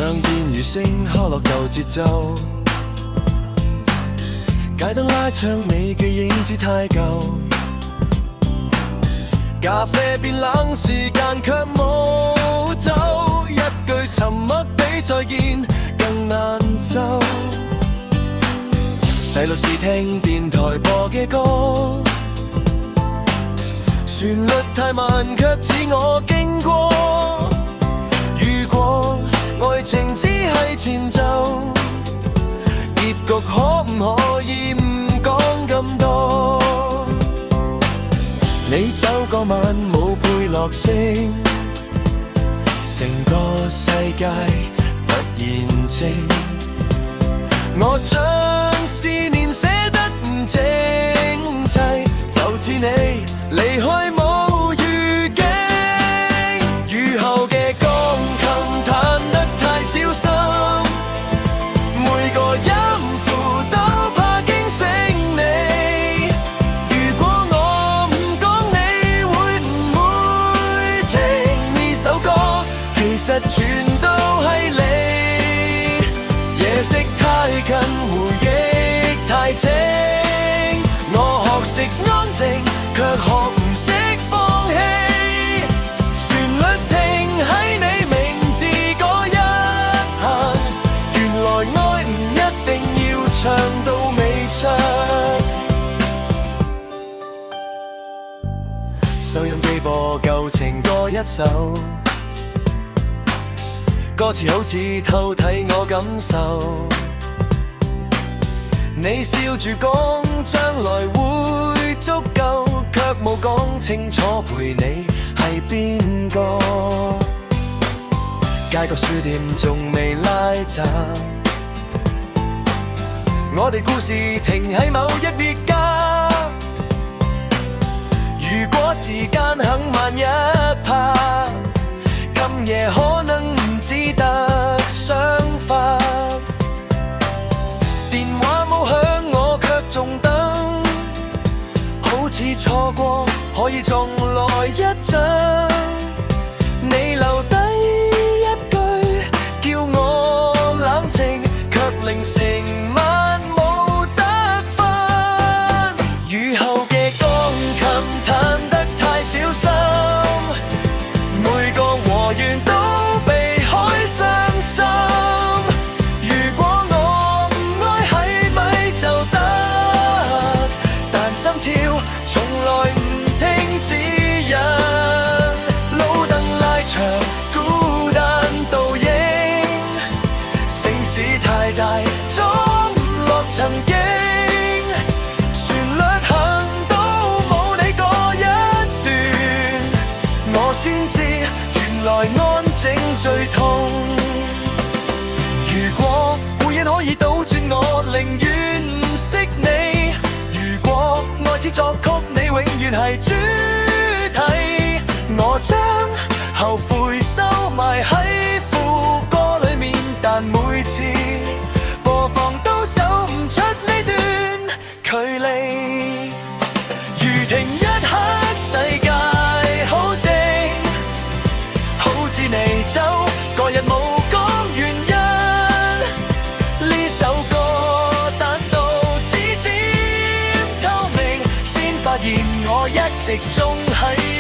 像電如星，敲落舊節奏。街燈拉長你嘅影子太舊，咖啡變冷，時間卻冇走，一句沉默比再見更難受。細路時聽電台播嘅歌，旋律太慢卻似我經過。如果愛情只係前奏，結局可唔可以唔講咁多？你走嗰晚冇配樂聲，成個世界突然靜。我將思念寫得唔整齊，就似你離開冇預警。雨後嘅鋼琴彈得太小心，每個音符都怕驚醒你。如果我唔講，你會唔會停呢首歌？其實全都係你。夜色太近，回憶太清，我學識安靜，卻學唔識放棄。旋律停喺你名字嗰一刻，原來愛唔一定要唱到尾唱。收音機播舊情歌一首，歌詞好似偷睇我感受。你笑住講將來會足夠，卻冇講清楚陪你係邊個。街角書店仲未拉閘，我哋故事停喺某一別家。如果時間肯慢一拍，今夜可能唔只得想法。電話冇響，我卻仲等，好似錯過，可以重來一陣。你留低一句，叫我冷靜，卻令成晚冇得分。雨後嘅鋼琴彈得太小心，每個和弦都被海傷心。如果我唔愛係咪就得？但心跳從來唔聽指引，路燈拉長，孤單倒影。城市太大，裝唔落曾經。旋律行到冇你嗰一段，我先知原來安靜最痛。如果回憶可以倒轉，我寧願唔識你。如果愛似作曲，你永遠係主題。我將後悔收埋喺副歌裏面，但每次播放都走唔出呢段距離。如停一刻，世界好靜，好似你走嗰日冇講原因。呢首歌彈到指尖透明，先發現我一直仲喺